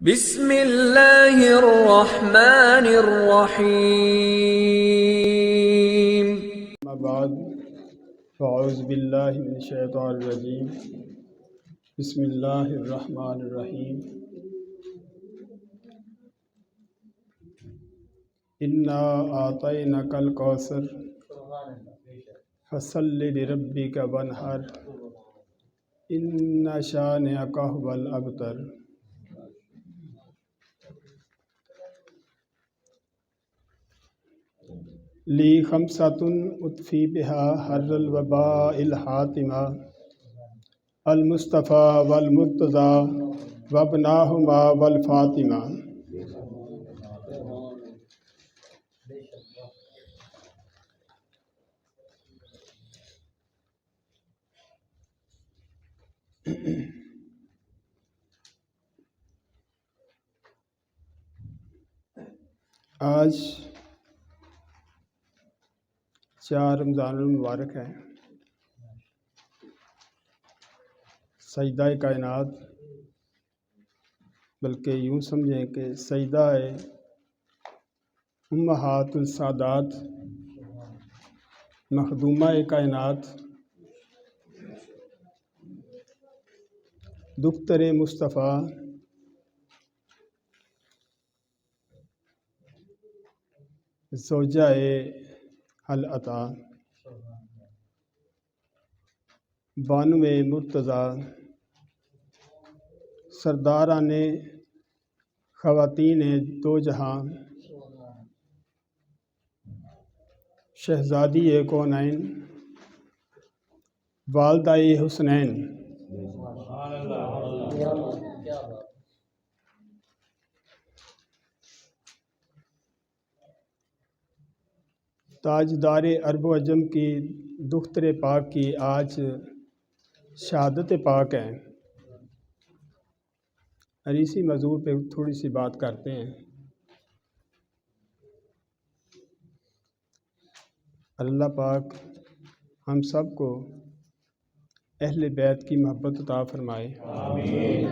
بسم اللہ الرحمن الرحیم۔ اما بعد فاعوذ باللہ من الشیطان الرجیم بسم اللہ الرحمن الرحیم انا اعطیناک الکوثر فصل لربک وانحر ان شانئک هو الابتر۔ لی خمسۃ اطفی بہا حر الوباء الحاتمہ المصطفیٰ والمرتضیٰ وابناہما والفاطمہ۔ آج 4 رمضان المبارک ہے۔ سجدہ کائنات، بلکہ یوں سمجھیں کہ سجدہ امہات السادات، مخدومہ کائنات، دختر مصطفیٰ زوجہ العطا بانو مرتضیٰ، سرداران خواتین دو جہاں، شہزادی کونین، والدہ حسنین، تاجدار عرب و عجم کی دختر پاک کی آج شہادت پاک ہے۔ اور اسی موضوع پہ تھوڑی سی بات کرتے ہیں۔ اللہ پاک ہم سب کو اہل بیت کی محبت عطا فرمائے، آمین۔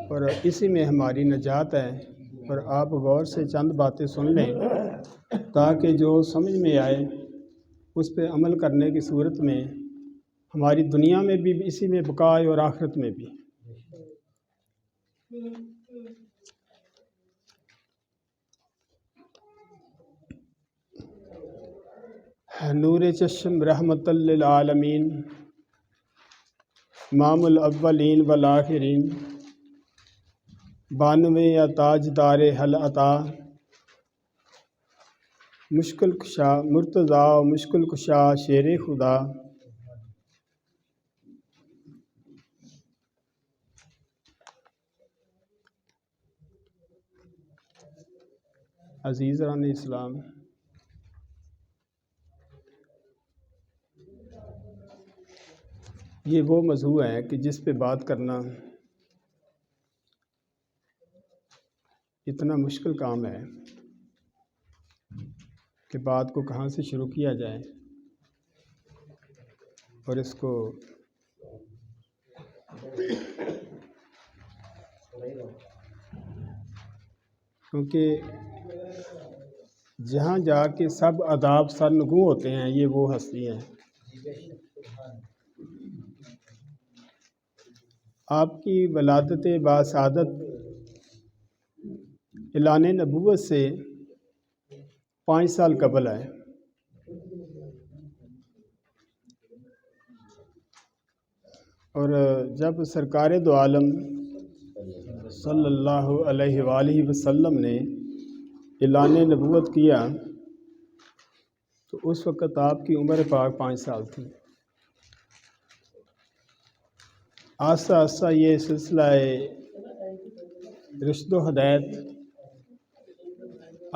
اور اسی میں ہماری نجات ہے۔ اور آپ غور سے چند باتیں سن لیں تاکہ جو سمجھ میں آئے اس پہ عمل کرنے کی صورت میں ہماری دنیا میں بھی اسی میں بقا ہے اور آخرت میں بھی۔ نور چشم رحمت للعالمین، امام الاولین والآخرین، بانوے یا تاجدار حل عطا، مشکل کشا مرتضیٰ و مشکل کشا شیر خدا، عزیزان اسلام، یہ وہ موضوع ہے کہ جس پہ بات کرنا اتنا مشکل کام ہے کہ بات کو کہاں سے شروع کیا جائے اور اس کو کیونکہ جہاں جا کے سب آداب سرنگوں ہوتے ہیں، یہ وہ ہستی ہیں۔ آپ کی ولادت باسعادت اعلان نبوت سے 5 سال قبل ہے۔ اور جب سرکار دو عالم صلی اللہ علیہ وآلہ وسلم نے اعلان نبوت کیا تو اس وقت آپ کی عمر پاک 5 سال تھی۔ آہستہ آہستہ یہ سلسلہ رشد و ہدایت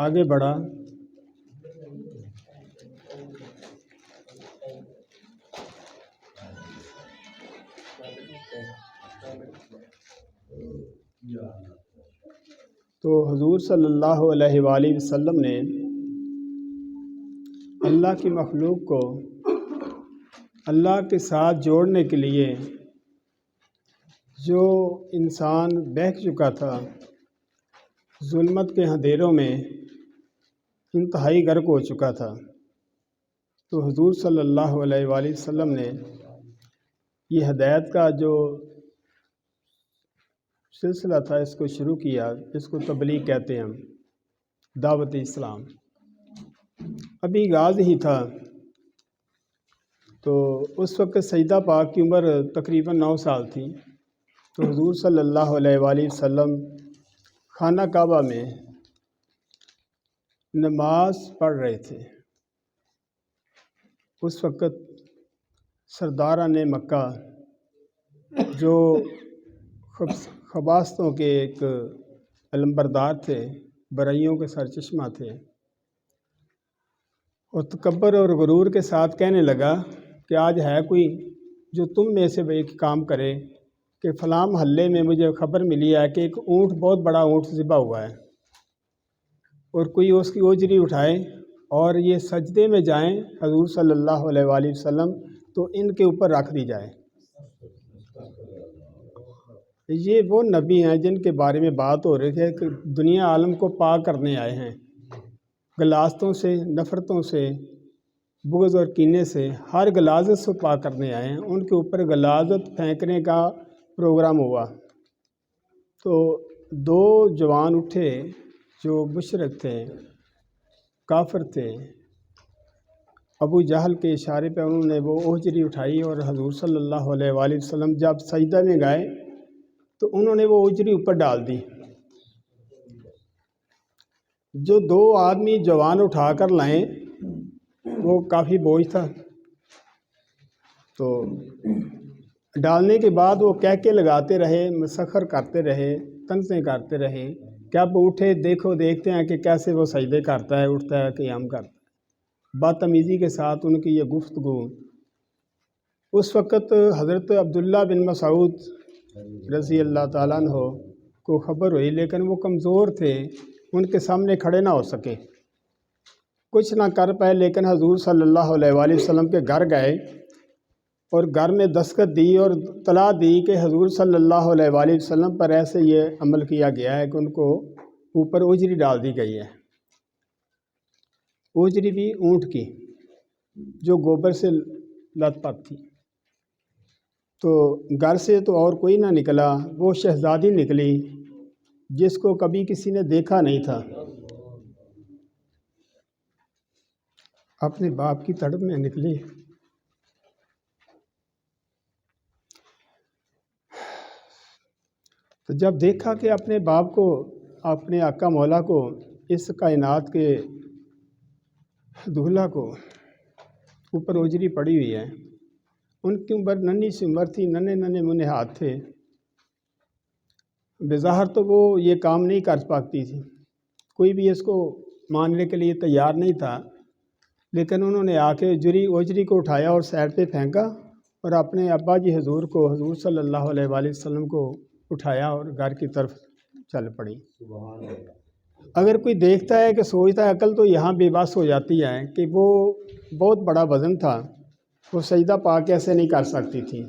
آگے بڑھا۔ تو حضور صلی اللہ علیہ وآلہ وسلم نے اللہ کی مخلوق کو اللہ کے ساتھ جوڑنے کے لیے جو انسان بہک چکا تھا ظلمت کے اندھیروں میں انتہائی غرق ہو چکا تھا، تو حضور صلی اللہ علیہ وآلہ وسلم نے یہ ہدایت کا جو سلسلہ تھا اس کو شروع کیا۔ اس کو تبلیغ کہتے ہیں ہم، دعوت اسلام۔ ابھی آغاز ہی تھا، تو اس وقت سیدہ پاک کی عمر تقریباً 9 سال تھی، تو حضور صلی اللہ علیہ وآلہ وسلم خانہ کعبہ میں نماز پڑھ رہے تھے۔ اس وقت سرداران مکہ جو خباستوں کے ایک علمبردار تھے، برائیوں کے سرچشمہ تھے، اور تکبر اور غرور کے ساتھ کہنے لگا کہ آج ہے کوئی جو تم میں سے ایک کام کرے کہ فلاں محلے میں مجھے خبر ملی ہے کہ ایک اونٹ، بہت بڑا اونٹ ذبح ہوا ہے، اور کوئی اس کی اوجری اٹھائے اور یہ سجدے میں جائیں حضور صلی اللہ علیہ وآلہ وسلم، تو ان کے اوپر رکھ دی جائے۔ یہ وہ نبی ہیں جن کے بارے میں بات ہو رہی ہے کہ دنیا عالم کو پاک کرنے آئے ہیں، غلاظتوں سے، نفرتوں سے، بغض اور کینے سے، ہر غلاظت سے پاک کرنے آئے ہیں۔ ان کے اوپر غلاظت پھینکنے کا پروگرام ہوا، تو 2 جوان اٹھے جو مشرک تھے، کافر تھے، ابو جہل کے اشارے پہ انہوں نے وہ اوجری اٹھائی، اور حضور صلی اللہ علیہ وآلہ وسلم جب سجدہ میں گئے تو انہوں نے وہ اوجری اوپر ڈال دی۔ جو 2 آدمی جوان اٹھا کر لائیں وہ کافی بوجھ تھا، تو ڈالنے کے بعد وہ کہکے لگاتے رہے، مسخر کرتے رہے، طنزیں کرتے رہے کہ اب اٹھے، دیکھتے ہیں کہ کیسے وہ سجدے کرتا ہے، اٹھتا ہے، قیام کرتا ہے۔ بدتمیزی کے ساتھ ان کی یہ گفتگو۔ اس وقت حضرت عبداللہ بن مسعود رضی اللہ تعالیٰ عنہ کو خبر ہوئی، لیکن وہ کمزور تھے، ان کے سامنے کھڑے نہ ہو سکے، کچھ نہ کر پائے، لیکن حضور صلی اللہ علیہ وآلہ وسلم کے گھر گئے اور گھر میں دستخط دی اور اطلاع دی کہ حضور صلی اللہ علیہ وآلہ وسلم پر ایسے یہ عمل کیا گیا ہے کہ ان کو اوپر اوجری ڈال دی گئی ہے، اوجری بھی اونٹ کی جو گوبر سے لت پت تھی۔ تو گھر سے تو اور کوئی نہ نکلا، وہ شہزادی نکلی جس کو کبھی کسی نے دیکھا نہیں تھا، اپنے باپ کی تڑپ میں نکلی۔ تو جب دیکھا کہ اپنے باپ کو، اپنے آقا مولا کو، اس کائنات کے دولہا کو اوپر اوجری پڑی ہوئی ہے، ان کی عمر ننھی سی عمر تھی، ننھے منھے ہاتھ تھے، بظاہر تو وہ یہ کام نہیں کر پاتی تھی، کوئی بھی اس کو ماننے کے لیے تیار نہیں تھا، لیکن انہوں نے آ کے اوجری کو اٹھایا اور سائڈ پہ پھینکا، اور اپنے ابا جی حضور کو، حضور صلی اللہ علیہ وآلہ وسلم کو اٹھایا اور گھر کی طرف چل پڑی۔ اگر کوئی دیکھتا ہے کہ سوچتا ہے عقل تو یہاں بے بس ہو جاتی ہے کہ وہ بہت بڑا وزن تھا، وہ سجدہ پاک کیسے نہیں کر سکتی تھی،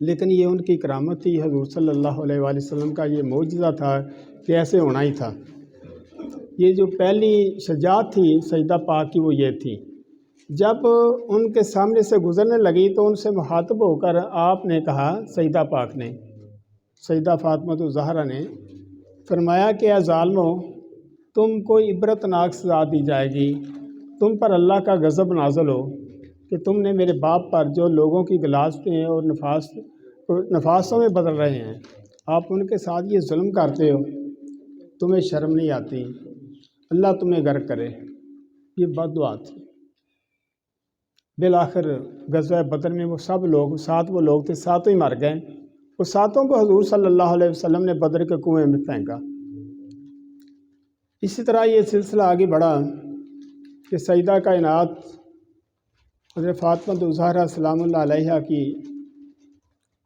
لیکن یہ ان کی کرامت تھی، حضور صلی اللہ علیہ وآلہ وسلم کا یہ معجزہ تھا کہ ایسے ہونا ہی تھا۔ یہ جو پہلی شجاعت تھی سجدہ پاک کی وہ یہ تھی، جب ان کے سامنے سے گزرنے لگی تو ان سے مخاطب ہو کر آپ نے کہا، سیدہ پاک نے، سیدہ فاطمہ الزہرا نے فرمایا کہ اے ظالمو، تم کو عبرتناک سزا دی جائے گی، تم پر اللہ کا غضب نازل ہو کہ تم نے میرے باپ پر جو لوگوں کی غلاظتیں اور نفاستوں میں بدل رہے ہیں، آپ ان کے ساتھ یہ ظلم کرتے ہو، تمہیں شرم نہیں آتی، اللہ تمہیں غرق کرے۔ یہ بد دعا تھی۔ بالآخر غزوہ بدر میں وہ سب لوگ، 7 وہ لوگ تھے، 7 ہی مر گئے، وہ 7 کو حضور صلی اللہ علیہ وسلم نے بدر کے کنویں میں پھینکا۔ اسی طرح یہ سلسلہ آگے بڑھا کہ سیدہ کائنات حضرت فاطمہ الزہرا سلام اللہ علیہا کی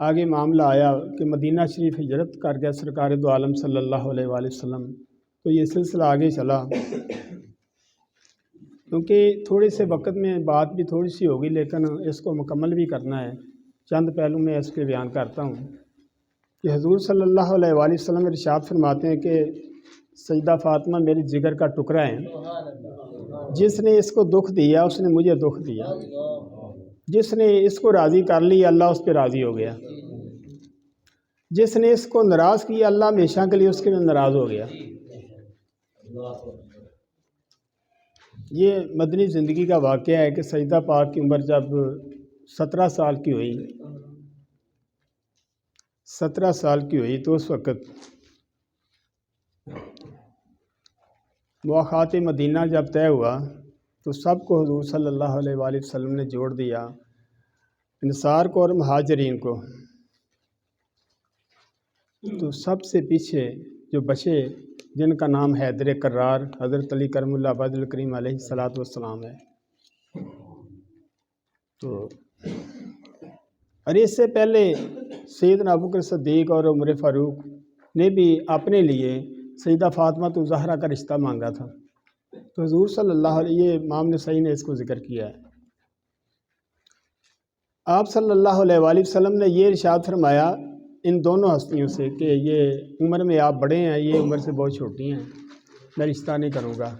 آگے معاملہ آیا کہ مدینہ شریف ہجرت کر گیا سرکار دو عالم صلی اللہ علیہ وآلہ وسلم، تو یہ سلسلہ آگے چلا۔ کیونکہ تھوڑے سے وقت میں بات بھی تھوڑی سی ہوگی، لیکن اس کو مکمل بھی کرنا ہے، چند پہلو میں اس کے بیان کرتا ہوں کہ حضور صلی اللہ علیہ وآلہ وسلم ارشاد فرماتے ہیں کہ سیدہ فاطمہ میری جگر کا ٹکڑا ہے، جس نے اس کو دکھ دیا اس نے مجھے دکھ دیا، جس نے اس کو راضی کر لیا اللہ اس پہ راضی ہو گیا، جس نے اس کو ناراض کیا اللہ ہمیشہ کے لیے اس کے لیے ناراض ہو گیا۔ یہ مدنی زندگی کا واقعہ ہے کہ سیدہ پاک کی عمر جب 17 سال کی ہوئی، 17 سال کی ہوئی تو اس وقت مواخات مدینہ جب طے ہوا تو سب کو حضور صلی اللہ علیہ وآلہ وسلم نے جوڑ دیا، انصار کو اور مہاجرین کو۔ تو سب سے پیچھے جو بچے جن کا نام حیدر کرار حضرت علی کرم اللہ وجہ الکریم علیہ الصلوۃ والسلام ہے۔ تو اور اس سے پہلے سیدنا ابوبکر صدیق اور عمر فاروق نے بھی اپنے لیے سیدہ فاطمہ زہرا کا رشتہ مانگا تھا۔ تو حضور صلی اللہ علیہ یہ امام نسائی نے اس کو ذکر کیا ہے۔ آپ صلی اللہ علیہ وآلہ وسلم نے یہ ارشاد فرمایا ان دونوں ہستیوں سے کہ یہ عمر میں آپ بڑے ہیں، یہ عمر سے بہت چھوٹی ہیں، میں رشتہ نہیں کروں گا۔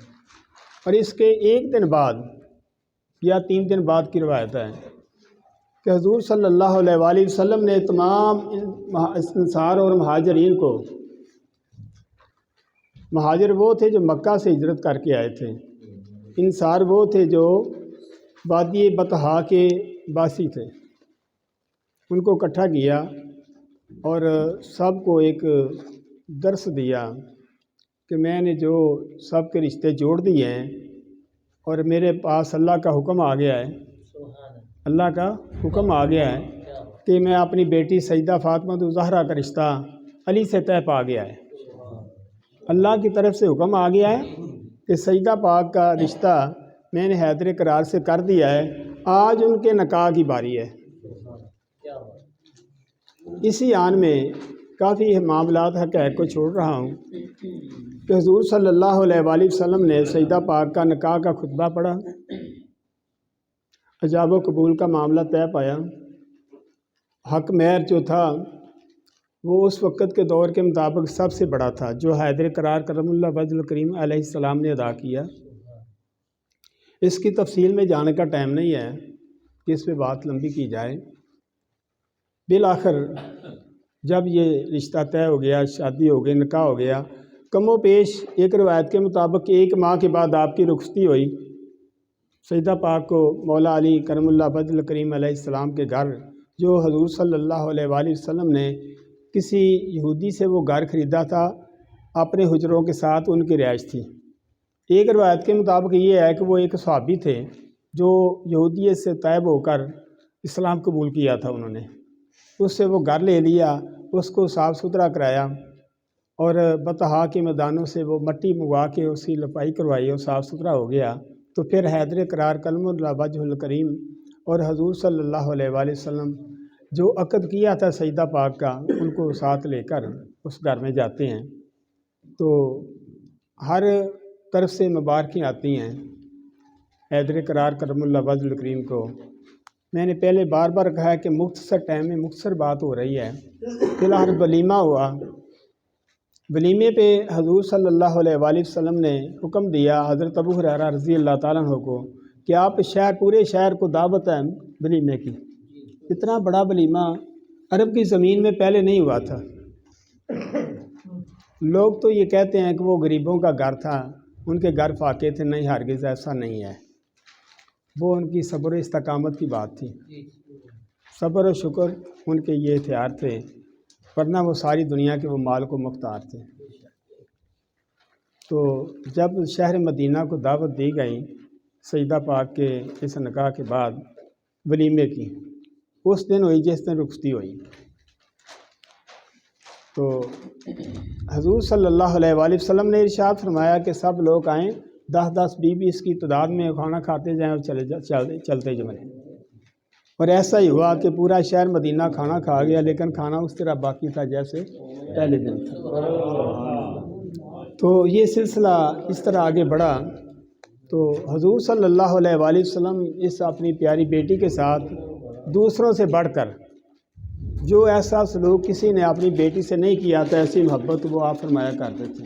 اور اس کے ایک دن بعد یا 3 دن بعد کی روایت ہے کہ حضور صلی اللہ علیہ وآلہ وسلم نے تمام انصار اور مہاجرین کو، مہاجر وہ تھے جو مکہ سے ہجرت کر کے آئے تھے، انصار وہ تھے جو وادی بطحا کے باسی تھے، ان کو اکٹھا کیا اور سب کو ایک درس دیا کہ میں نے جو سب کے رشتے جوڑ دیے ہیں اور میرے پاس اللہ کا حکم آ گیا ہے، اللہ کا حکم آ گیا ہے کہ میں اپنی بیٹی سیدہ فاطمہ زہرا کا رشتہ علی سے طے پا گیا ہے۔ اللہ کی طرف سے حکم آ گیا ہے کہ سیدہ پاک کا رشتہ میں نے حیدر کرار سے کر دیا ہے، آج ان کے نکاح کی باری ہے۔ اسی آن میں کافی معاملات حقائق کو چھوڑ رہا ہوں کہ حضور صلی اللہ علیہ وآلہ وسلم نے سیدہ پاک کا نکاح کا خطبہ پڑھا، ایجاب و قبول کا معاملہ طے پایا۔ حق مہر جو تھا وہ اس وقت کے دور کے مطابق سب سے بڑا تھا جو حیدر کرار کرم اللہ وجہ الکریم علیہ السلام نے ادا کیا۔ اس کی تفصیل میں جانے کا ٹائم نہیں ہے کہ اس پہ بات لمبی کی جائے۔ بالآخر جب یہ رشتہ طے ہو گیا، شادی ہو گئی، نکاح ہو گیا، کم و بیش ایک روایت کے مطابق 1 ماہ کے بعد آپ کی رخصتی ہوئی۔ سیدہ پاک کو مولا علی کرم اللہ وجہ الکریم علیہ السلام کے گھر، جو حضور صلی اللہ علیہ وآلہ وسلم نے کسی یہودی سے وہ گھر خریدا تھا، اپنے حجروں کے ساتھ ان کی رہائش تھی۔ ایک روایت کے مطابق یہ ہے کہ وہ ایک صحابی تھے جو یہودیت سے طیب ہو کر اسلام قبول کیا تھا، انہوں نے اس سے وہ گھر لے لیا، اس کو صاف ستھرا کرایا اور بطحا کے میدانوں سے وہ مٹی منگوا کے اس کی لپائی کروائی اور صاف ستھرا ہو گیا۔ تو پھر حیدر کرار کلم اللہ وجہ الکریم اور حضور صلی اللہ علیہ وآلہ وسلم جو عقد کیا تھا سیدہ پاک کا، ان کو ساتھ لے کر اس گھر میں جاتے ہیں۔ تو ہر طرف سے مبارکیں آتی ہیں حیدر کرار کرم اللہ وجہ الکریم کو۔ میں نے پہلے بار بار کہا ہے کہ مختصر ٹائم میں مختصر بات ہو رہی ہے۔ فی الحال ولیمہ ہوا، ولیمے پہ حضور صلی اللہ علیہ وآلہ وسلم نے حکم دیا حضرت ابو ہریرہ رضی اللہ تعالیٰ عنہ کو کہ آپ پورے شہر کو دعوت ہے ولیمے کی۔ اتنا بڑا ولیمہ عرب کی زمین میں پہلے نہیں ہوا تھا۔ لوگ تو یہ کہتے ہیں کہ وہ غریبوں کا گھر تھا، ان کے گھر فاقے تھے، نہیں، ہرگز ایسا نہیں ہے۔ وہ ان کی صبر و استقامت کی بات تھی، صبر و شکر ان کے یہ ہتھیار تھے، ورنہ وہ ساری دنیا کے وہ مال کو مختار تھے۔ تو جب شہر مدینہ کو دعوت دی گئی سیدہ پاک کے اس نکاح کے بعد ولیمے کی، اس دن ہوئی جس دن رخصتی ہوئی۔ تو حضور صلی اللہ علیہ وآلہ وسلم نے ارشاد فرمایا کہ سب لوگ آئیں، 10-10 20-20 کی تعداد میں کھانا کھاتے جائیں اور چلتے جائیں۔ اور ایسا ہی ہوا کہ پورا شہر مدینہ کھانا کھا گیا، لیکن کھانا اس طرح باقی تھا جیسے پہلے دن تھا۔ تو یہ سلسلہ اس طرح آگے بڑھا۔ تو حضور صلی اللہ علیہ وآلہ وسلم اس اپنی پیاری بیٹی کے ساتھ دوسروں سے بڑھ کر جو ایسا سلوک کسی نے اپنی بیٹی سے نہیں کیا تھا، ایسی محبت وہ آپ فرمایا کرتے تھے۔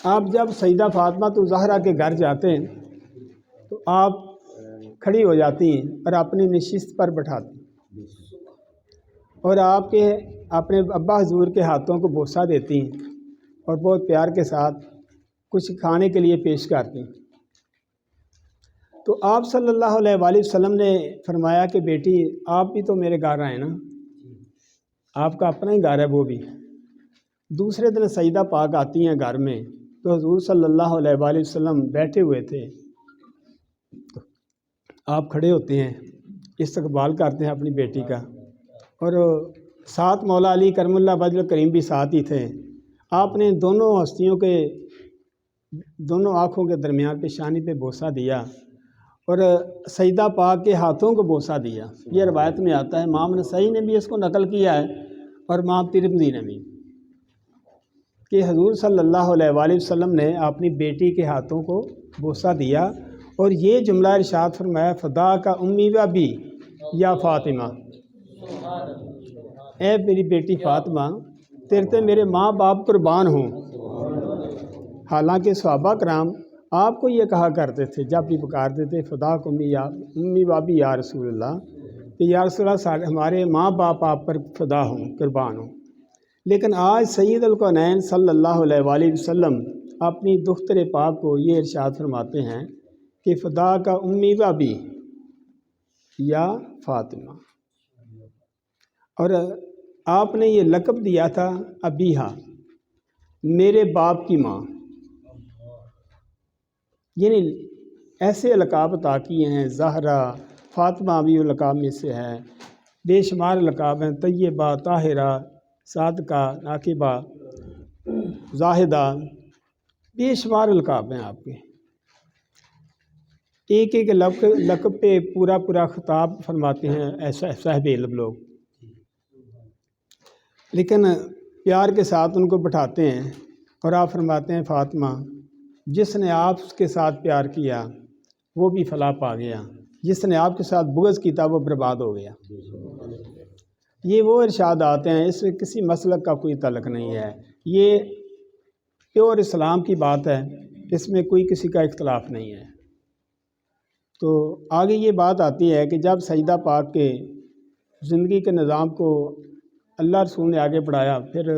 آپ جب سیدہ فاطمہ تو زہرا کے گھر جاتے ہیں تو آپ کھڑی ہو جاتی ہیں اور اپنی نشست پر بٹھاتی ہیں اور آپ کے اپنے ابا حضور کے ہاتھوں کو بوسہ دیتی ہیں اور بہت پیار کے ساتھ کچھ کھانے کے لیے پیش کرتی ہیں۔ تو آپ صلی اللہ علیہ وآلہ وسلم نے فرمایا کہ بیٹی آپ بھی تو میرے گھر آئے نا، آپ کا اپنا ہی گھر ہے وہ بھی۔ دوسرے دن سیدہ پاک آتی ہیں گھر میں تو حضور صلی اللہ علیہ وآلہ وسلم بیٹھے ہوئے تھے، آپ کھڑے ہوتے ہیں، استقبال کرتے ہیں اپنی بیٹی کا، اور ساتھ مولا علی کرم اللہ وجہ الکریم بھی ساتھ ہی تھے۔ آپ نے دونوں ہستیوں کے دونوں آنکھوں کے درمیان پیشانی پہ بوسہ دیا اور سیدہ پاک کے ہاتھوں کو بوسہ دیا۔ یہ روایت میں آتا ہے، امام نسائی نے بھی اس کو نقل کیا ہے اور امام ترمذی نے بھی، کہ حضور صلی اللہ علیہ وآلہ وسلم نے اپنی بیٹی کے ہاتھوں کو بوسہ دیا اور یہ جملہ ارشاد فرمایا، فدا کا امی و ابی یا فاطمہ، اے میری بیٹی فاطمہ تیرے تے میرے ماں باپ قربان ہوں۔ حالانکہ صحابہ کرام آپ کو یہ کہا کرتے تھے جب بھی پکارتے تھے، فدا کو امی و ابی یا رسول اللہ، کہ یا رسول اللہ ہمارے ماں باپ آپ پر فدا ہوں، قربان ہوں۔ لیکن آج سید الکونین صلی اللہ علیہ وآلہ وسلم اپنی دختر پاک کو یہ ارشاد فرماتے ہیں کہ فدا کا امی و ابی یا فاطمہ، اور آپ نے یہ لقب دیا تھا ابیہا، میرے باپ کی ماں، یعنی ایسے القاب عطا کیے ہیں۔ زہرا، فاطمہ بھی القاب میں سے ہے، بے شمار القاب ہیں، طیبہ، طاہرہ، صادقہ، ناقبہ، زاہدہ، بے شمار القاب ہیں آپ کے۔ ایک ایک لقب پہ پورا پورا خطاب فرماتے ہیں ایسا صاحب علم لوگ، لیکن پیار کے ساتھ ان کو بٹھاتے ہیں اور آپ فرماتے ہیں فاطمہ جس نے آپ کے ساتھ پیار کیا وہ بھی فلاح پا گیا، جس نے آپ کے ساتھ بغض کیا وہ برباد ہو گیا۔ یہ وہ ارشاد آتے ہیں، اس میں کسی مسلک کا کوئی تعلق نہیں ہے، یہ پیور اسلام کی بات ہے، اس میں کوئی کسی کا اختلاف نہیں ہے۔ تو آگے یہ بات آتی ہے کہ جب سیدہ پاک کے زندگی کے نظام کو اللہ رسول نے آگے بڑھایا، پھر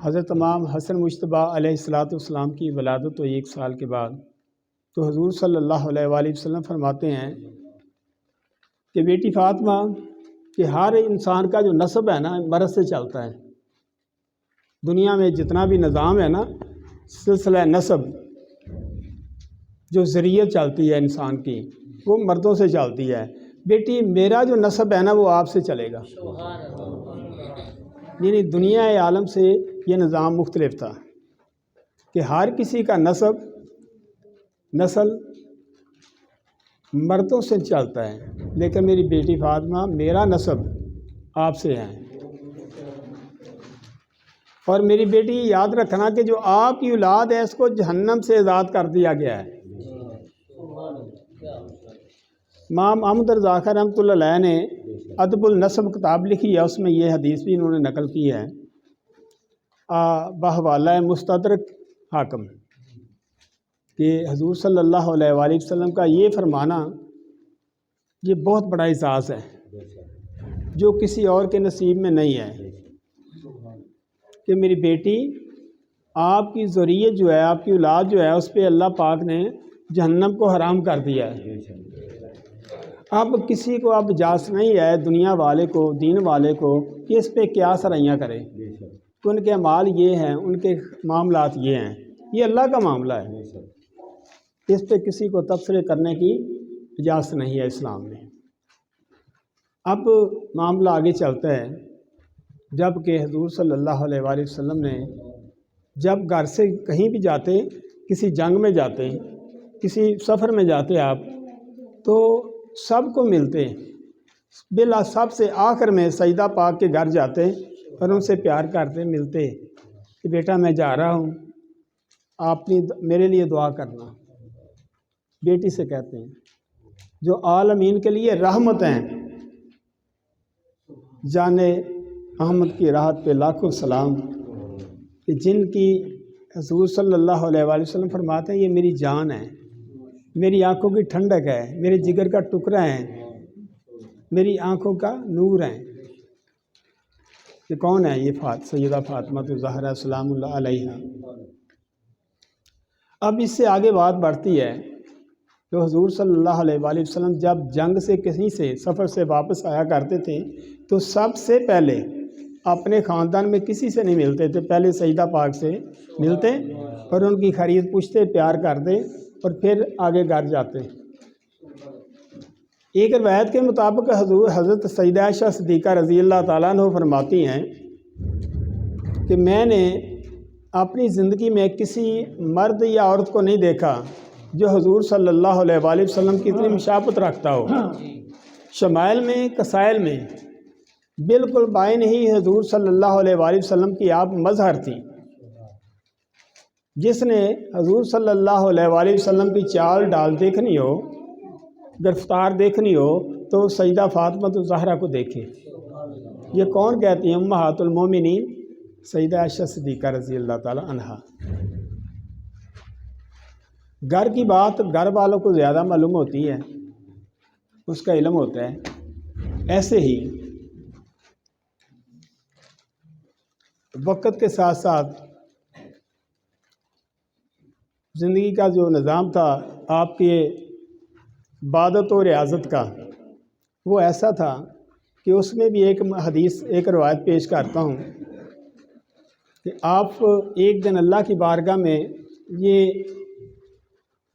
حضرت امام حسن مجتبیٰ علیہ السلام کی ولادت ہوئی 1 سال کے بعد، تو حضور صلی اللہ علیہ وآلہ وسلم فرماتے ہیں کہ بیٹی فاطمہ کہ ہر انسان کا جو نسب ہے نا مرض سے چلتا ہے۔ دنیا میں جتنا بھی نظام ہے نا، سلسلہ نسب جو ذریعہ چلتی ہے انسان کی وہ مردوں سے چلتی ہے۔ بیٹی میرا جو نسب ہے نا وہ آپ سے چلے گا، یعنی دنیا عالم سے یہ نظام مختلف تھا کہ ہر کسی کا نسل مردوں سے چلتا ہے، لیکن میری بیٹی فاطمہ میرا نسب آپ سے ہے۔ اور میری بیٹی یاد رکھنا کہ جو آپ کی اولاد ہے اس کو جہنم سے آزاد کر دیا گیا ہے۔ امام احمد رضا خان رحمۃ اللہ علیہ نے ادب النسب کتاب لکھی ہے، اس میں یہ حدیث بھی انہوں نے نقل کی ہے بحوالہ مستدرک حاکم، کہ حضور صلی اللہ علیہ وآلہ وسلم کا یہ فرمانا یہ بہت بڑا اعزاز ہے جو کسی اور کے نصیب میں نہیں ہے، کہ میری بیٹی آپ کی ذریت جو ہے، آپ کی اولاد جو ہے، اس پہ اللہ پاک نے جہنم کو حرام کر دیا ہے۔ اب کسی کو اب اجازت نہیں ہے دنیا والے کو، دین والے کو، کہ اس پہ کیا سرائیاں کرے، تو ان کے اعمال یہ ہیں، ان کے معاملات یہ ہیں، یہ اللہ کا معاملہ ہے، اس پہ کسی کو تبصرے کرنے کی اجازت نہیں ہے اسلام میں۔ اب معاملہ آگے چلتا ہے، جب کہ حضور صلی اللہ علیہ وآلہ وسلم نے جب گھر سے کہیں بھی جاتے، کسی جنگ میں جاتے، کسی سفر میں جاتے آپ، تو سب کو ملتے، بلا سب سے آخر میں سیدہ پاک کے گھر جاتے اور ان سے پیار کرتے، ملتے کہ بیٹا میں جا رہا ہوں، آپ میرے لیے دعا کرنا۔ بیٹی سے کہتے ہیں جو عالمین کے لیے رحمت ہیں، جانے احمد کی راحت پہ لاکھوں سلام، کہ جن کی حضور صلی اللہ علیہ وآلہ وسلم فرماتے ہیں یہ میری جان ہے، میری آنکھوں کی ٹھنڈک ہے، میرے جگر کا ٹکڑا ہے، میری آنکھوں کا نور ہے۔ یہ کون ہے؟ یہ سیدہ فاطمہ الزہرا سلام اللہ علیہا۔ اب اس سے آگے بات بڑھتی ہے تو حضور صلی اللہ علیہ وآلہ وسلم جب جنگ سے کہیں سے سفر سے واپس آیا کرتے تھے تو سب سے پہلے اپنے خاندان میں کسی سے نہیں ملتے تھے، پہلے سیدہ پاک سے ملتے اور ان کی خرید پوچھتے، پیار کرتے اور پھر آگے گھر جاتے۔ ایک روایت کے مطابق حضرت سیدہ عائشہ صدیقہ رضی اللہ تعالیٰ عنہ فرماتی ہیں کہ میں نے اپنی زندگی میں کسی مرد یا عورت کو نہیں دیکھا جو حضور صلی اللہ علیہ وآلہ وسلم کی اتنی مشابہت رکھتا ہو، شمائل میں، قصائل میں، بالکل بائیں ہی حضور صلی اللہ علیہ وآلہ وسلم کی آپ مظہر تھی۔ جس نے حضور صلی اللہ علیہ وآلہ وسلم کی چال ڈال دیکھنی ہو، گرفتار دیکھنی ہو تو سیدہ فاطمہ الزہرا کو دیکھے۔ یہ کون کہتی ہیں؟ امہات المومنین سیدہ عائشہ صدیقہ رضی اللہ تعالی عنہا۔ گھر کی بات گھر والوں کو زیادہ معلوم ہوتی ہے، اس کا علم ہوتا ہے۔ ایسے ہی وقت کے ساتھ ساتھ زندگی کا جو نظام تھا آپ کے عبادت و ریاضت کا، وہ ایسا تھا کہ اس میں بھی ایک حدیث، ایک روایت پیش کرتا ہوں کہ آپ ایک دن اللہ کی بارگاہ میں یہ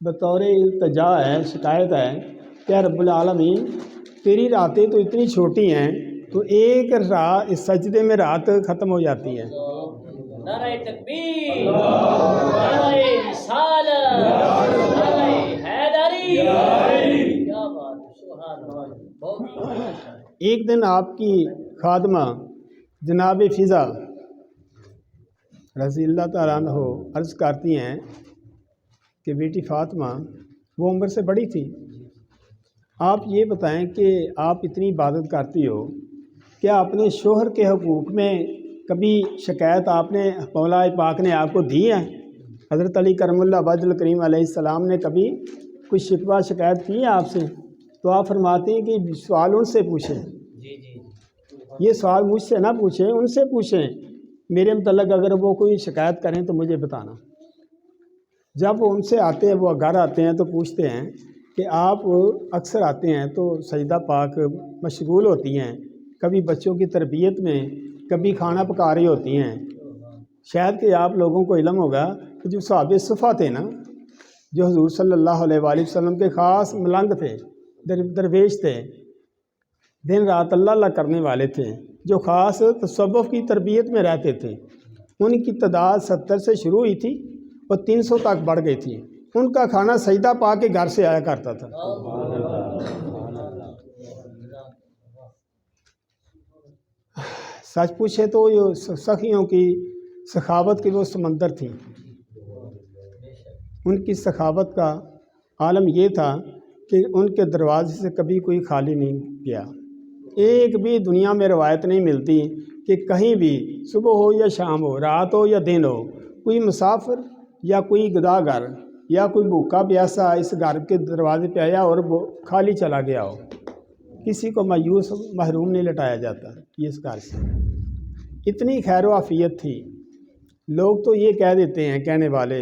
بطور التجا ہے، شکایت ہے کہ رب العالمین تیری راتیں تو اتنی چھوٹی ہیں تو ایک رات اس سجدے میں رات ختم ہو جاتی ہے۔ نعرہ تکبیر، نعرہ رسالت، نعرہ حیدری، کیا بات ہے، سبحان اللہ، بہت ایک دن آپ کی خادمہ جناب فضا رضی اللہ تعالیٰ عنہ عرض کرتی ہیں کہ بیٹی فاطمہ، وہ عمر سے بڑی تھی، آپ یہ بتائیں کہ آپ اتنی عبادت کرتی ہو، کیا اپنے شوہر کے حقوق میں کبھی شکایت آپ نے مولا پاک نے آپ کو دی ہے؟ حضرت علی کرم اللہ وجہ الکریم علیہ السلام نے کبھی کوئی شکوہ شکایت کی ہے آپ سے؟ تو آپ فرماتے ہیں کہ سوال ان سے پوچھیں، یہ سوال مجھ سے نہ پوچھیں، ان سے پوچھیں، میرے متعلق اگر وہ کوئی شکایت کریں تو مجھے بتانا۔ جب وہ ان سے آتے ہیں، وہ گھر آتے ہیں تو پوچھتے ہیں کہ آپ اکثر آتے ہیں تو سیدہ پاک مشغول ہوتی ہیں، کبھی بچوں کی تربیت میں، کبھی کھانا پکا رہی ہوتی ہیں۔ شاید کہ آپ لوگوں کو علم ہوگا کہ جو صحابہ صفہ تھے نا، جو حضور صلی اللہ علیہ وآلہ وسلم کے خاص ملنگ تھے، درویش تھے، دن رات اللہ اللہ کرنے والے تھے، جو خاص تصوف کی تربیت میں رہتے تھے، ان کی تعداد 70 سے شروع ہوئی تھی اور 300 تک بڑھ گئی تھی۔ ان کا کھانا سیدہ پاک کے گھر سے آیا کرتا تھا۔ سچ پوچھے تو یہ سخیوں کی سخاوت کی وہ سمندر تھی۔ ان کی سخاوت کا عالم یہ تھا کہ ان کے دروازے سے کبھی کوئی خالی نہیں گیا۔ ایک بھی دنیا میں روایت نہیں ملتی کہ کہیں بھی صبح ہو یا شام ہو، رات ہو یا دن ہو، کوئی مسافر یا کوئی گداگر یا کوئی بھوکا پیاسا اس گھر کے دروازے پہ آیا اور وہ خالی چلا گیا ہو۔ کسی کو مایوس محروم نہیں لٹایا جاتا یہ اس گھر سے۔ اتنی خیر و عافیت تھی، لوگ تو یہ کہہ دیتے ہیں، کہنے والے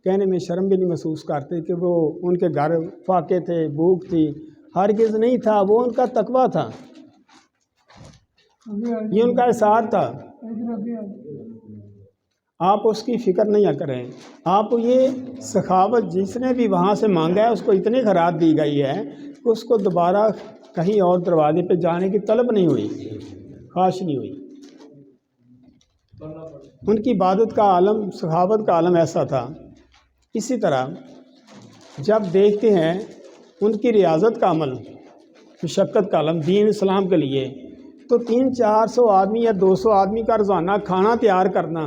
کہنے میں شرم بھی نہیں محسوس کرتے کہ وہ ان کے گھر فاقے تھے، بھوک تھی۔ ہرگز نہیں تھا، وہ ان کا تقویٰ تھا، یہ ان کا احسار تھا۔ آپ اس کی فکر نہیں کریں، آپ یہ سخاوت جس نے بھی وہاں سے مانگا ہے اس کو اتنی خیرات دی گئی ہے کہ اس کو دوبارہ کہیں اور دروازے پہ جانے کی طلب نہیں ہوئی، خواہش نہیں ہوئی۔ ان کی عبادت کا عالم، سخاوت کا عالم ایسا تھا۔ اسی طرح جب دیکھتے ہیں ان کی ریاضت کا عمل، مشقت کا عالم دین اسلام کے لیے، تو 300-400 آدمی یا 200 آدمی کا روزانہ کھانا تیار کرنا،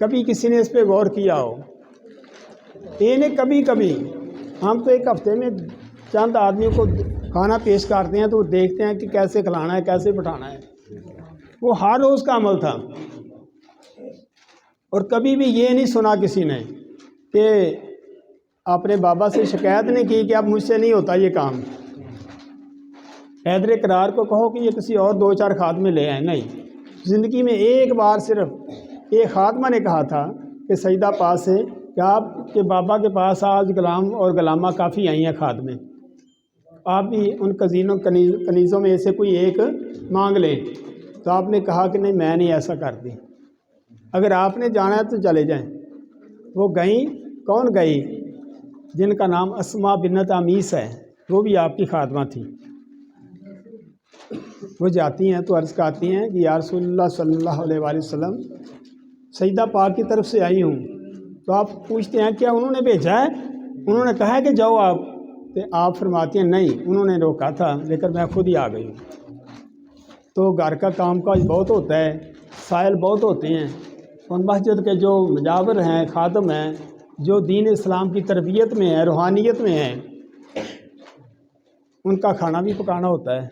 کبھی کسی نے اس پہ غور کیا ہو؟ انہیں کبھی کبھی ہم تو ایک ہفتے میں چند آدمیوں کو کھانا پیش کرتے ہیں تو دیکھتے ہیں کہ کیسے کھلانا ہے، کیسے بٹھانا ہے۔ وہ ہر روز کا عمل تھا، اور کبھی بھی یہ نہیں سنا کسی نے کہ اپنے بابا سے شکایت نہیں کی کہ اب مجھ سے نہیں ہوتا یہ کام، حیدر قرار کو کہو کہ یہ کسی اور 2-4 خادمے لے آئیں، نہیں، زندگی میں ایک بار صرف ایک خادمہ نے کہا تھا کہ سیدہ پاس سے کہ آپ کے بابا کے پاس آج غلام اور غلامہ کافی آئی ہیں خادمے، آپ بھی ان کنیزوں میں سے کوئی ایک مانگ لیں، تو آپ نے کہا کہ نہیں میں نہیں ایسا کرتی، اگر آپ نے جانا ہے تو چلے جائیں۔ وہ گئیں، کون گئی؟ جن کا نام اسما بنت امیس ہے، وہ بھی آپ کی خادمہ تھی۔ وہ جاتی ہیں تو عرض کرتی ہیں کہ یا رسول اللہ صلی اللہ علیہ وآلہ وسلم، سیدہ پاک کی طرف سے آئی ہوں، تو آپ پوچھتے ہیں کیا انہوں نے بھیجا ہے؟ انہوں نے کہا ہے کہ جاؤ آپ، تو آپ فرماتی ہیں نہیں، انہوں نے روکا تھا لیکن میں خود ہی آ گئی ہوں۔ تو گھر کا کام کاج بہت ہوتا ہے، سائل بہت ہوتے ہیں، ان مسجد کے جو مجاور ہیں، خادم ہیں، جو دین اسلام کی تربیت میں ہیں، روحانیت میں ہیں، ان کا کھانا بھی پکانا ہوتا ہے۔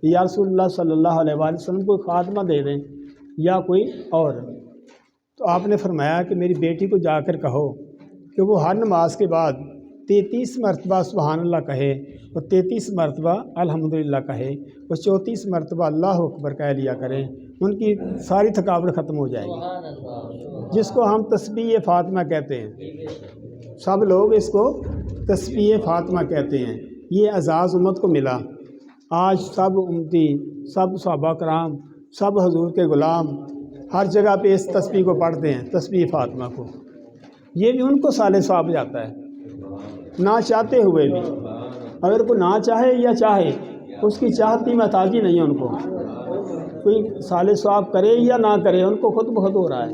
یا رسول اللہ صلی اللہ علیہ وآلہ وسلم کوئی خاتمہ دے دیں یا کوئی اور، تو آپ نے فرمایا کہ میری بیٹی کو جا کر کہو کہ وہ ہر نماز کے بعد 33 مرتبہ سبحان اللہ کہے، اور 33 مرتبہ الحمدللہ کہے، اور 34 مرتبہ اللہ اکبر کہہ لیا کریں، ان کی ساری تھکاوٹ ختم ہو جائے گی، جس کو ہم تسبیح فاطمہ کہتے ہیں۔ سب لوگ اس کو تسبیح فاطمہ کہتے ہیں۔ یہ اعزاز امت کو ملا، آج سب امتی، سب صحابہ کرام، سب حضور کے غلام ہر جگہ پہ اس تسبیح کو پڑھتے ہیں، تسبیح فاطمہ کو۔ یہ بھی ان کو صالح ثواب جاتا ہے، نہ چاہتے ہوئے بھی۔ اگر کوئی نہ چاہے یا چاہے، اس کی چاہتی محتاجی نہیں ہے ان کو، کوئی صالح ثواب کرے یا نہ کرے، ان کو خود بخود ہو رہا ہے۔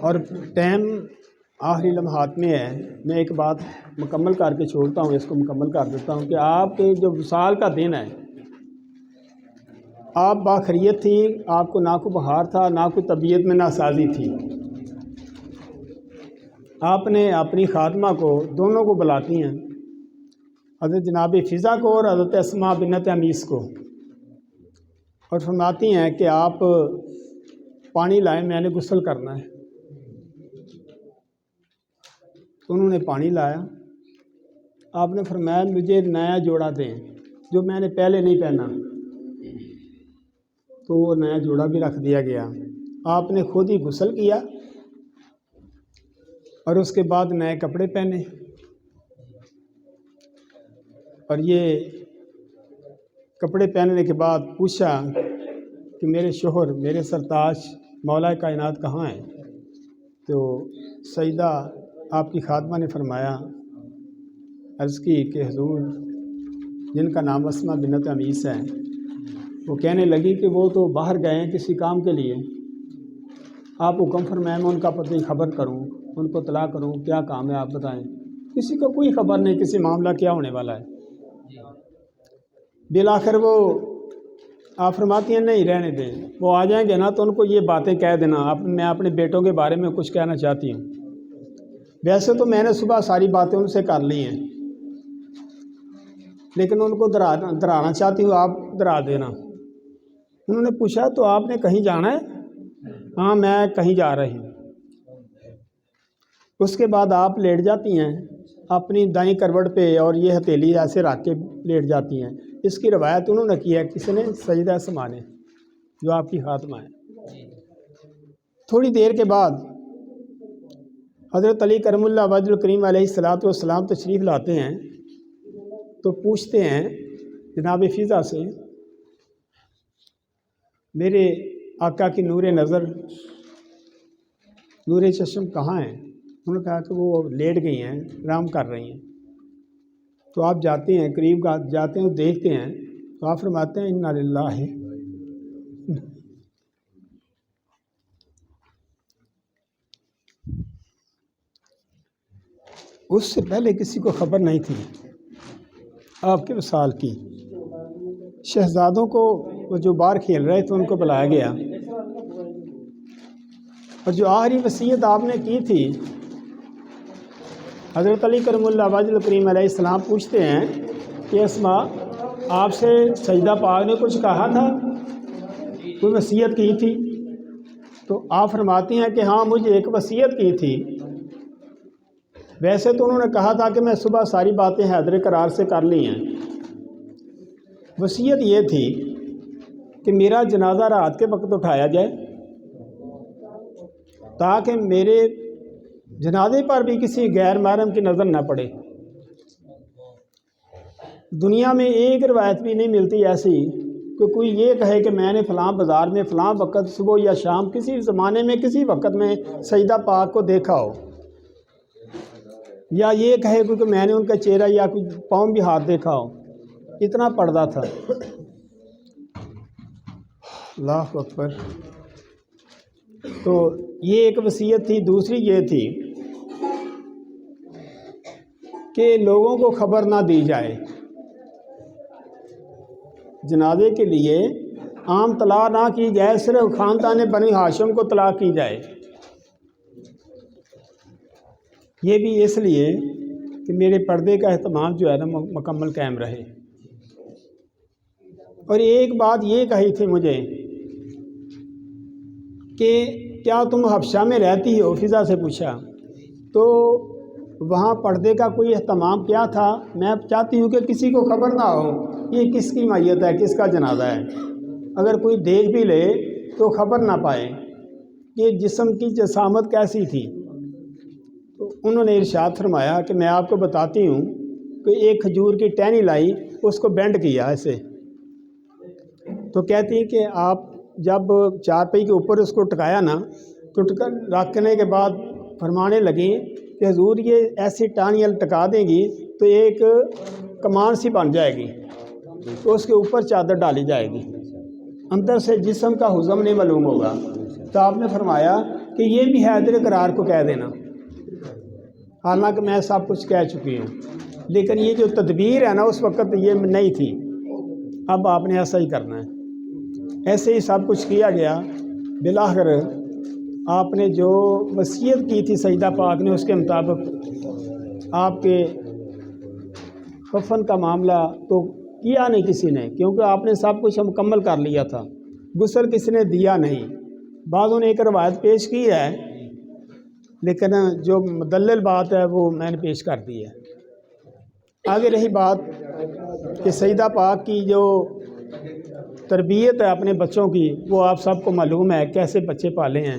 اور ٹائم آخری لمحات میں ہے، میں ایک بات مکمل کر کے چھوڑتا ہوں، اس کو مکمل کر دیتا ہوں کہ آپ کے جو وصال کا دن ہے، آپ باخریت تھیں، آپ کو نہ کوئی بخار تھا، نہ کوئی طبیعت میں ناسازی تھی، آپ نے اپنی خادمہ کو دونوں کو بلاتی ہیں، حضرت جناب فضا کو اور حضرت اسما بنت امیس کو، اور فرماتی ہیں کہ آپ پانی لائیں، میں نے غسل کرنا ہے۔ انہوں نے پانی لایا، آپ نے فرمایا مجھے نیا جوڑا دیں جو میں نے پہلے نہیں پہنا، تو وہ نیا جوڑا بھی رکھ دیا گیا۔ آپ نے خود ہی غسل کیا اور اس کے بعد نئے کپڑے پہنے، اور یہ کپڑے پہننے کے بعد پوچھا کہ میرے شوہر، میرے سرتاج مولا کائنات کہاں ہیں؟ تو سیدہ آپ کی خادمہ نے فرمایا، عرض کی کہ حضور، جن کا نام اسما بنت امیس ہے، وہ کہنے لگی کہ وہ تو باہر گئے ہیں کسی کام کے لیے، آپ حکم فرمائیں میں ان کا پتہ خبر کروں، ان کو اطلاع کروں، کیا کام ہے آپ بتائیں۔ کسی کو کوئی خبر نہیں کسی معاملہ کیا ہونے والا ہے۔ بالآخر وہ آپ فرماتی ہیں نہیں رہنے دیں، وہ آ جائیں گے نا تو ان کو یہ باتیں کہہ دینا، میں اپنے بیٹوں کے بارے میں کچھ کہنا چاہتی ہوں۔ ویسے تو میں نے صبح ساری باتیں ان سے کر لی ہیں، لیکن ان کو ڈرانا چاہتی ہوں، آپ ڈرا دینا۔ انہوں نے پوچھا تو آپ نے کہیں جانا ہے؟ ہاں میں کہیں جا رہی ہوں۔ اس کے بعد آپ لیٹ جاتی ہیں اپنی دائیں کروٹ پہ، اور یہ ہتھیلی ایسے رکھ کے لیٹ جاتی ہیں۔ اس کی روایت انہوں نے کی ہے، کس نے؟ سیدہ اسما نے، جو آپ کی خاتمہ ہے۔ تھوڑی دیر کے بعد حضرت علی کرم اللہ وجہ الکریم علیہ الصلوۃ والسلام تشریف لاتے ہیں، تو پوچھتے ہیں جناب فضا سے، میرے آقا کی نور نظر، نور چشم کہاں ہیں؟ انہوں نے کہا کہ وہ لیٹ گئی ہیں، آرام کر رہی ہیں۔ تو آپ جاتے ہیں، قریب جاتے ہیں، دیکھتے ہیں، تو آپ فرماتے ہیں انا للہ۔ اس سے پہلے کسی کو خبر نہیں تھی آپ کے وصال کی۔ شہزادوں کو وہ جو باہر کھیل رہے تھے ان کو بلایا گیا، اور جو آخری وصیت آپ نے کی تھی، حضرت علی کرم اللہ وجہ کریم علیہ السلام پوچھتے ہیں کہ اسماء آپ سے سجدہ پاک نے کچھ کہا تھا، کوئی وصیت کی تھی؟ تو آپ فرماتی ہیں کہ ہاں مجھے ایک وصیت کی تھی، ویسے تو انہوں نے کہا تھا کہ میں صبح ساری باتیں حیدر قرار سے کر لی ہیں، وصیت یہ تھی کہ میرا جنازہ رات کے وقت اٹھایا جائے تاکہ میرے جنازے پر بھی کسی غیر محرم کی نظر نہ پڑے۔ دنیا میں ایک روایت بھی نہیں ملتی ایسی کہ کوئی یہ کہے کہ میں نے فلاں بازار میں فلاں وقت صبح یا شام کسی زمانے میں کسی وقت میں سجدہ پاک کو دیکھا ہو، یا یہ کہے کہ میں نے ان کا چہرہ یا کوئی پاؤں بھی ہاتھ دیکھا ہو، اتنا پردہ تھا۔ اللہ اکبر۔ تو یہ ایک وصیت تھی۔ دوسری یہ تھی کہ لوگوں کو خبر نہ دی جائے، جنازے کے لیے عام طلاع نہ کی جائے، صرف خاندان بنی ہاشم کو طلاع کی جائے، یہ بھی اس لیے کہ میرے پردے کا اہتمام جو ہے نا مکمل قائم رہے۔ اور ایک بات یہ کہی تھی مجھے کہ کیا تم حبشہ میں رہتی ہو؟ فضا سے پوچھا تو وہاں پردے کا کوئی اہتمام کیا تھا؟ میں چاہتی ہوں کہ کسی کو خبر نہ ہو یہ کس کی میت ہے، کس کا جنازہ ہے، اگر کوئی دیکھ بھی لے تو خبر نہ پائے کہ جسم کی جسامت کیسی تھی۔ تو انہوں نے ارشاد فرمایا کہ میں آپ کو بتاتی ہوں کہ ایک کھجور کی ٹہنی لائی، اس کو بینڈ کیا ایسے، تو کہتی ہیں کہ آپ جب چارپائی کے اوپر اس کو ٹکایا نا تو رکھنے کے بعد فرمانے لگیں کہ حضور یہ ایسی ٹہنی ٹکا دیں گی تو ایک کمان سی بن جائے گی، تو اس کے اوپر چادر ڈالی جائے گی، اندر سے جسم کا حزم نہیں معلوم ہوگا۔ تو آپ نے فرمایا کہ یہ بھی حیدر قرار کو کہہ دینا، حالانکہ میں سب کچھ کہہ چکی ہوں، لیکن یہ جو تدبیر ہے نا اس وقت یہ نہیں تھی، اب آپ نے ایسا ہی کرنا ہے۔ ایسے ہی سب کچھ کیا گیا۔ بالآخر آپ نے جو وصیت کی تھی سجدہ پاک نے، اس کے مطابق آپ کے کفن کا معاملہ تو کیا نہیں کسی نے، کیونکہ آپ نے سب کچھ مکمل کر لیا تھا، غسل کسی نے دیا نہیں۔ بعضوں نے ایک روایت پیش کی ہے لیکن جو مدلل بات ہے وہ میں نے پیش کر دی ہے۔ آگے رہی بات کہ سجدہ پاک کی جو تربیت ہے اپنے بچوں کی، وہ آپ سب کو معلوم ہے کیسے بچے پالے ہیں،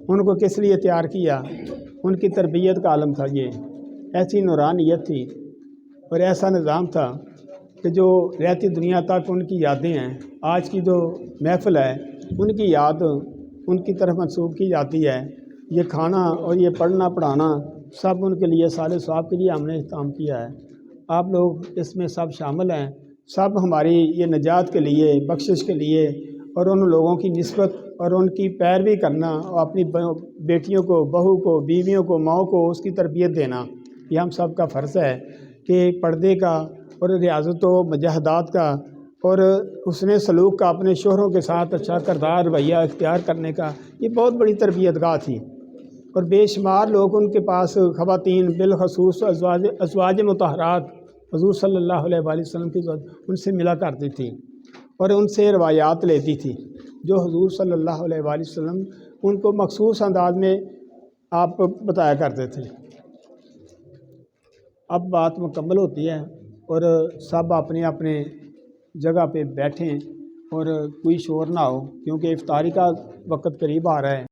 ان کو کس لیے تیار کیا، ان کی تربیت کا عالم تھا۔ یہ ایسی نورانیت تھی اور ایسا نظام تھا کہ جو رہتی دنیا تک ان کی یادیں ہیں۔ آج کی جو محفل ہے ان کی یاد ان کی طرف منسوب کی جاتی ہے۔ یہ کھانا اور یہ پڑھنا پڑھانا سب ان کے لیے صالح صاحب کے لیے ہم نے اہتمام کیا ہے۔ آپ لوگ اس میں سب شامل ہیں، سب ہماری یہ نجات کے لیے، بخشش کے لیے، اور ان لوگوں کی نسبت اور ان کی پیروی کرنا، اور اپنی بیٹیوں کو، بہو کو، بیویوں کو، ماؤں کو اس کی تربیت دینا، یہ ہم سب کا فرض ہے کہ پردے کا اور ریاضت و مجاہدات کا اور حسن سلوک کا، اپنے شوہروں کے ساتھ اچھا کردار رویہ اختیار کرنے کا، یہ بہت بڑی تربیت گاہ تھی۔ اور بے شمار لوگ ان کے پاس خواتین، بالخصوص ازواج مطہرات حضور صلی اللہ علیہ وآلہ وسلم کی ان سے ملا کرتی تھی اور ان سے روایات لیتی تھی جو حضور صلی اللہ علیہ وآلہ وسلم ان کو مخصوص انداز میں آپ بتایا کرتے تھے۔ اب بات مکمل ہوتی ہے اور سب اپنے اپنے جگہ پہ بیٹھیں اور کوئی شور نہ ہو، کیونکہ افطاری کا وقت قریب آ رہا ہے۔